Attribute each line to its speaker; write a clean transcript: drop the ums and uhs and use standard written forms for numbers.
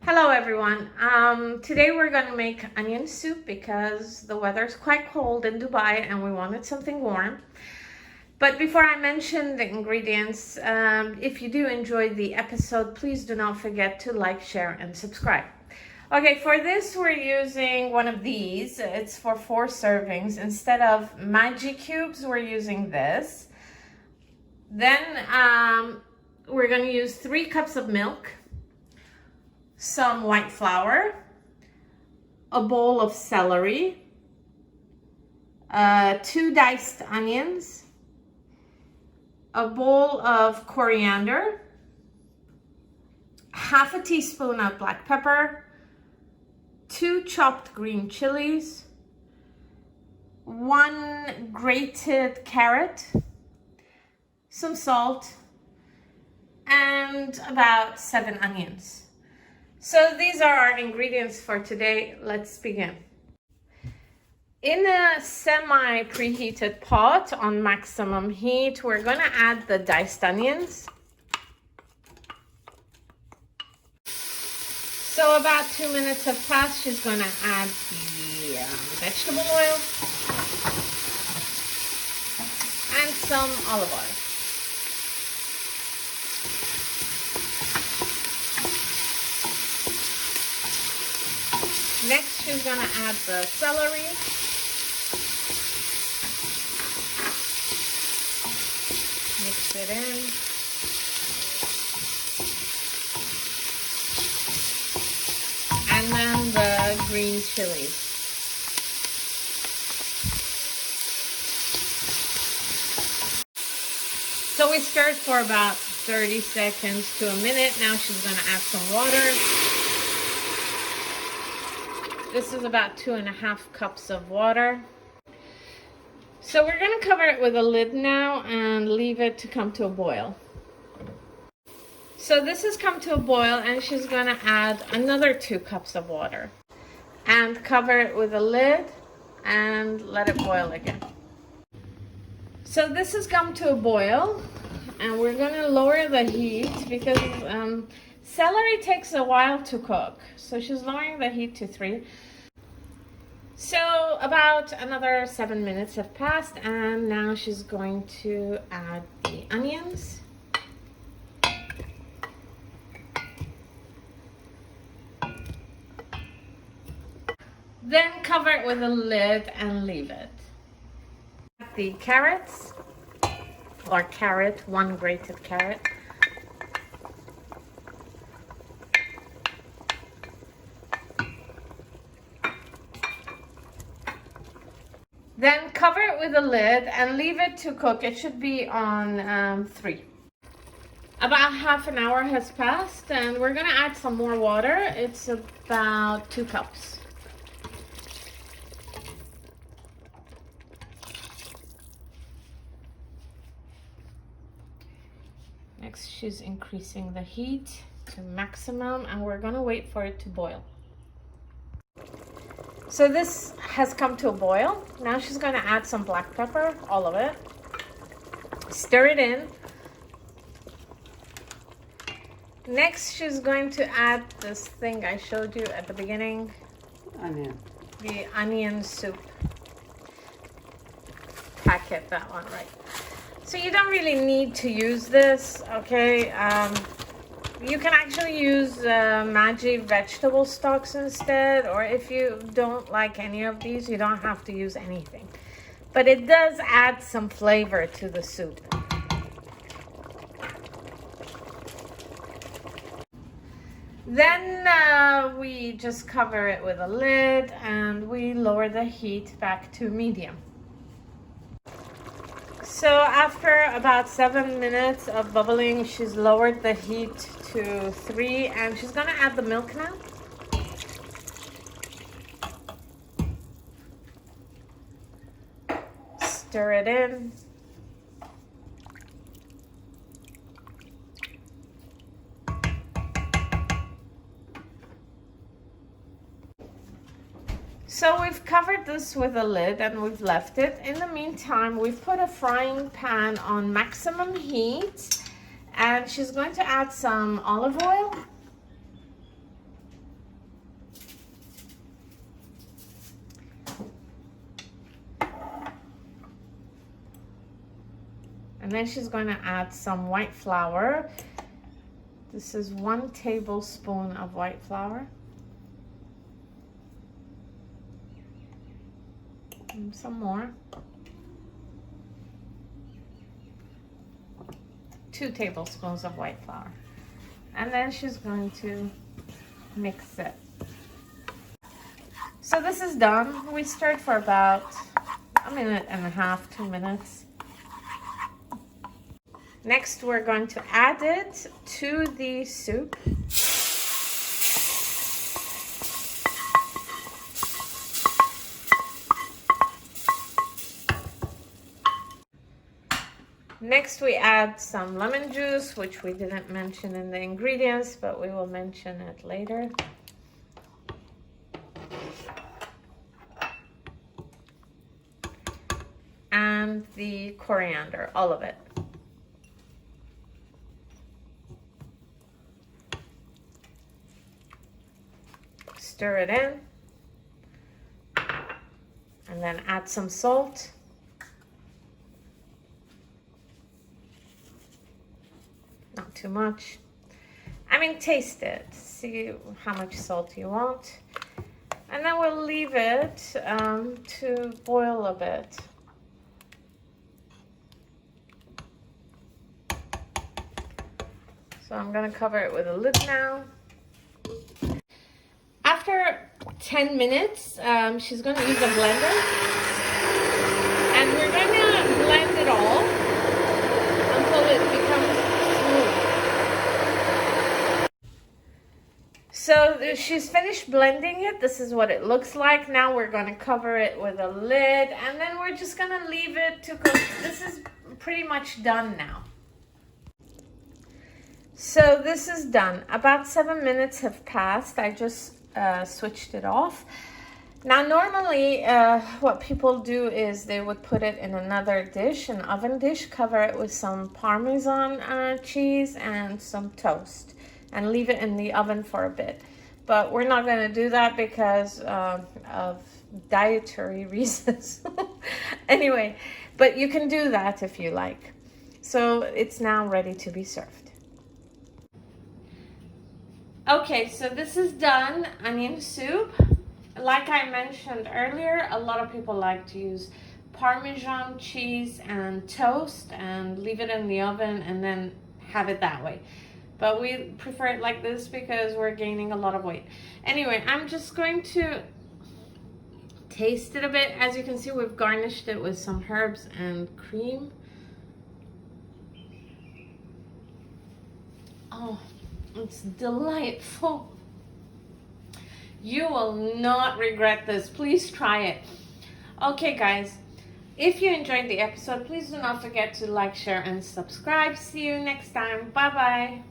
Speaker 1: Hello everyone. Today we're going to make onion soup because the weather is quite cold in Dubai and we wanted something warm. But before I mention the ingredients, if you do enjoy the episode, please do not forget to like, share and subscribe. Okay, for this we're using one of these. It's for 4 servings. Instead of Maggi cubes, we're using this. Then we're going to use 3 cups of milk, some white flour, a bowl of celery, 2 diced onions, a bowl of coriander, half a teaspoon of black pepper, 2 chopped green chilies, 1 grated carrot, some salt, and about 7 onions. So these are our ingredients for today. Let's begin. In a semi-preheated pot on maximum heat, we're going to add the diced onions. So about 2 minutes have passed. She's going to add the vegetable oil and some olive oil. Next, she's going to add the celery. Mix it in. And then the green chilies. So we stirred for about 30 seconds to a minute. Now she's going to add some water. This is about 2.5 cups of water. So we're going to cover it with a lid now and leave it to come to a boil. So this has come to a boil and she's going to add another 2 cups of water and cover it with a lid and let it boil again. So this has come to a boil and we're going to lower the heat because celery takes a while to cook. So she's lowering the heat to 3. So about another 7 minutes have passed and now she's going to add the onions. Then cover it with a lid and leave it. The carrots, or carrot, 1 grated carrot. Then cover it with a lid and leave it to cook. It should be on 3. About half an hour has passed and we're going to add some more water. It's about 2 cups. Next, she's increasing the heat to maximum and we're going to wait for it to boil. So this has come to a boil. Now she's going to add some black pepper, all of it. Stir it in. Next, she's going to add this thing I showed you at the beginning.
Speaker 2: Onion.
Speaker 1: The onion soup packet, that one, right? So you don't really need to use this, okay? You can actually use Maggi vegetable stocks instead, or if you don't like any of these, you don't have to use anything. But it does add some flavor to the soup. Then we just cover it with a lid and we lower the heat back to medium. So after about 7 minutes of bubbling, she's lowered the heat to 3 and she's going to add the milk now. Stir it in. So we've covered this with a lid and we've left it. In the meantime, we've put a frying pan on maximum heat and she's going to add some olive oil. And then she's going to add some white flour. This is 1 tablespoon of white flour. And some more. 2 tablespoons of white flour. And then she's going to mix it. So this is done. We stirred for about 1.5 minutes, 2 minutes. Next, we're going to add it to the soup. Next, we add some lemon juice, which we didn't mention in the ingredients, but we will mention it later. And the coriander, all of it. Stir it in. And then add some salt. Not too much. I mean, taste it. See how much salt you want. And then we'll leave it to boil a bit. So I'm gonna cover it with a lid now. After 10 minutes, she's gonna use a blender. And we're gonna blend it all until it becomes smooth. So she's finished blending it. This is what it looks like. Now we're gonna cover it with a lid and then we're just gonna leave it to cook. This is pretty much done now. So this is done. About 7 minutes have passed. I just switched it off. Now normally what people do is they would put it in another dish, an oven dish, cover it with some Parmesan cheese and some toast and leave it in the oven for a bit. But we're not going to do that because of dietary reasons. Anyway, but you can do that if you like. So it's now ready to be served. Okay, so this is done, onion soup. Like I mentioned earlier, a lot of people like to use Parmesan cheese and toast and leave it in the oven and then have it that way. But we prefer it like this because we're gaining a lot of weight. Anyway, I'm just going to taste it a bit. As you can see, we've garnished it with some herbs and cream. Oh, it's delightful. You will not regret this. Please try it. Okay, guys. If you enjoyed the episode, please do not forget to like, share, and subscribe. See you next time. Bye-bye.